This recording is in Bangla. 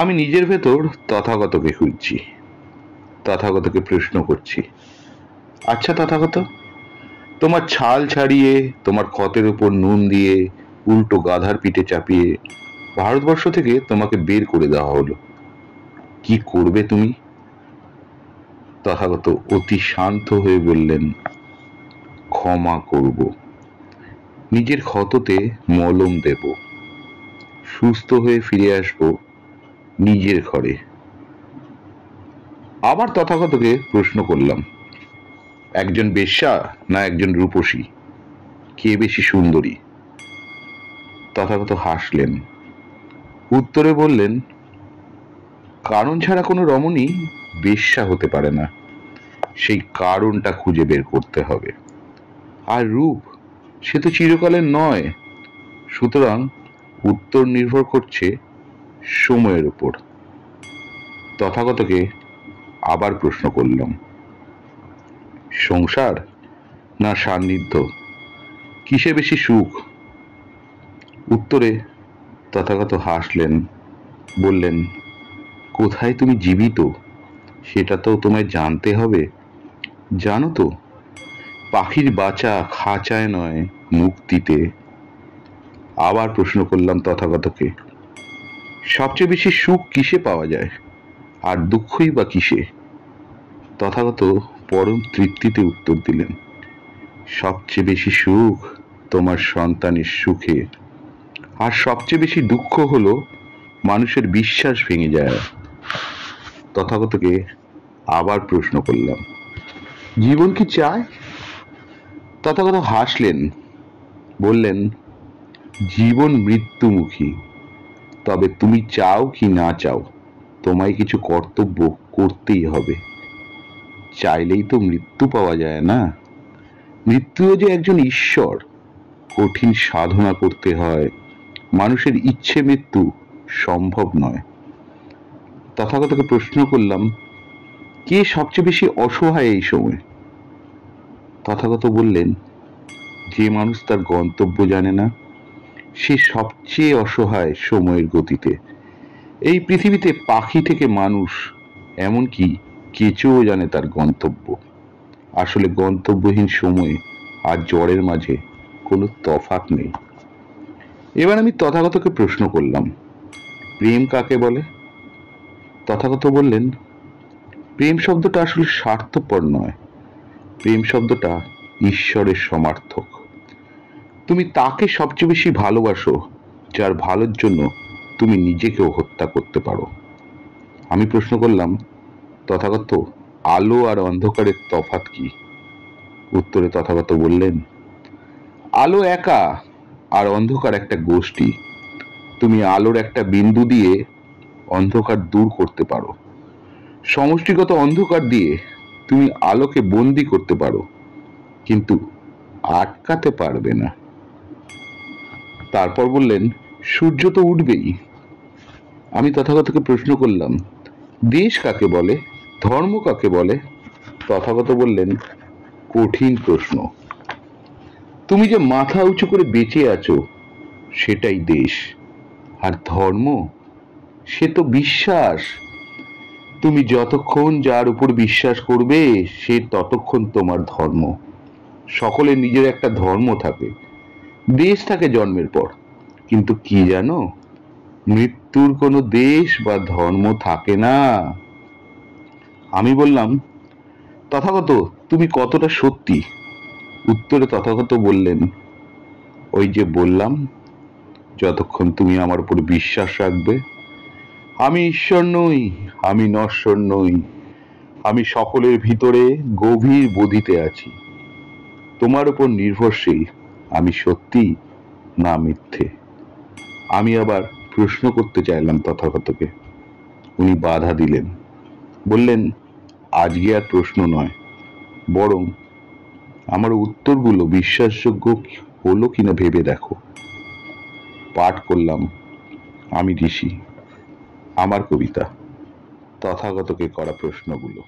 আমি নিজের ভেতর তথাগতকে খুঁজছি, তথাগতকে প্রশ্ন করছি, আচ্ছা তথাগত, তোমার ছাল ছাড়িয়ে, তোমার ক্ষতের উপর নুন দিয়ে, উল্টো গাধার পিঠে চাপিয়ে ভারতবর্ষ থেকে তোমাকে বের করে দেওয়া হলো, কি করবে তুমি? তথাগত অতি শান্ত হয়ে বললেন, ক্ষমা করব, নিজের ক্ষততে মলম দেব, সুস্থ হয়ে ফিরে আসব নিজের ঘরে। আবার তথাগতকে প্রশ্ন করলাম, একজন বেশ্যা না একজন রূপসী, কে বেশি সুন্দরী? তথাগত হাসলেন, উত্তরে বললেন, কারণ ছাড়া কোনো রমণী বেশ্যা হতে পারে না, সেই কারণটা খুঁজে বের করতে হবে। আর রূপ, সে তো চিরকালের নয়, সুতরাং উত্তর নির্ভর করছে সময়ের উপর। তথাগতকে আবার প্রশ্ন করলাম, সংসার না সান্নিধ্য, কিসে বেশি সুখ? উত্তরে তথাগত হাসলেন, বললেন, কোথায় তুমি জীবিত সেটা তো তোমায় জানতে হবে। জানো তো, পাখির বাঁচা খাঁচায় নয়, মুক্তিতে। আবার প্রশ্ন করলাম তথাগতকে, সবচেয়ে বেশি সুখ কিসে পাওয়া যায়, আর দুঃখই বা কিসে? তথাগত পরম তৃপ্তিতে উত্তর দিলেন, সবচেয়ে বেশি সুখ তোমার সন্তানের সুখে, আর সবচেয়ে বেশি দুঃখ হলো মানুষের বিশ্বাস ভেঙে যায়। তথাগতকে আবার প্রশ্ন করলাম, জীবন কি চায়? তথাগত হাসলেন, বললেন, জীবন মৃত্যুমুখী, তবে তুমি চাও কি না চাও, তোমায় কিছু কর্তব্য করতেই হবে। চাইলেই তো মৃত্যু পাওয়া যায় না, মৃত্যুও যে একজন ঈশ্বর, কঠিন সাধনা করতে হয়, মানুষের ইচ্ছে মৃত্যু সম্ভব নয়। তথাগতকে প্রশ্ন করলাম, কে সবচেয়ে বেশি অসহায় এই সময়? তথাগত বললেন, যে মানুষ তার গন্তব্য জানে না, সে সবচেয়ে অসহায় সময়ের গতিতে। এই পৃথিবীতে পাখি থেকে মানুষ, এমনকি কেঁচোও জানে তার গন্তব্য। আসলে গন্তব্যহীন সময় আর জ্বরের মাঝে কোনো তফাৎ নেই। এবার আমি তথাগতকে প্রশ্ন করলাম, প্রেম কাকে বলে? তথাগত বললেন, প্রেম শব্দটা আসলে স্বার্থপর নয়, প্রেম শব্দটা ঈশ্বরের সমার্থক। তুমি তাকে সবচেয়ে বেশি ভালোবাসো যার ভালোর জন্য তুমি নিজেকেও হত্যা করতে পারো। আমি প্রশ্ন করলাম, তথাগত, আলো আর অন্ধকারের তফাৎ কি? উত্তরে তথাগত বললেন, আলো একা আর অন্ধকার একটা গোষ্ঠী। তুমি আলোর একটা বিন্দু দিয়ে অন্ধকার দূর করতে পারো, সমষ্টিগত অন্ধকার দিয়ে তুমি আলোকে বন্দি করতে পারো, কিন্তু আটকাতে পারবে না। তারপর বললেন, সূর্য তো উঠবেই। আমি তথাগতকে প্রশ্ন করলাম, দেশ কাকে বলে, ধর্ম কাকে বলে? তথাগত বললেন, কঠিন প্রশ্ন, তুমি যে মাথা উঁচু করে বেঁচে আছো সেটাই দেশ, আর ধর্ম সে তো বিশ্বাস। তুমি যতক্ষণ যার উপর বিশ্বাস করবে সে ততক্ষণ তোমার ধর্ম। সকলের নিজের একটা ধর্ম থাকে, দেশ থাকে জন্মের পর, কিন্তু কি জানো, মৃত্যুর কোনো দেশ বা ধর্ম থাকে না। আমি বললাম, তথাগত, তুমি কতটা সত্যি? উত্তরে তথাগত বললেন, ওই যে বললাম, যতক্ষণ তুমি আমার উপর বিশ্বাস রাখবে। আমি ঈশ্বর নই, আমি নশ্বর নই, আমি সকলের ভিতরে গভীর বোধিতে আছি। তোমার উপর নির্ভরশীল আমি সত্যি না মিথ্যে। আমি আবার প্রশ্ন করতে চাইলাম তথাগতকে, উনি বাধা দিলেন, বললেন, আজকে আর প্রশ্ন নয়, বরং আমার উত্তরগুলো বিশ্বাসযোগ্য হলো কিনা ভেবে দেখো। পাঠ করলাম আমি ঋষি, আমার কবিতা, তথাগতকে করা প্রশ্নগুলো।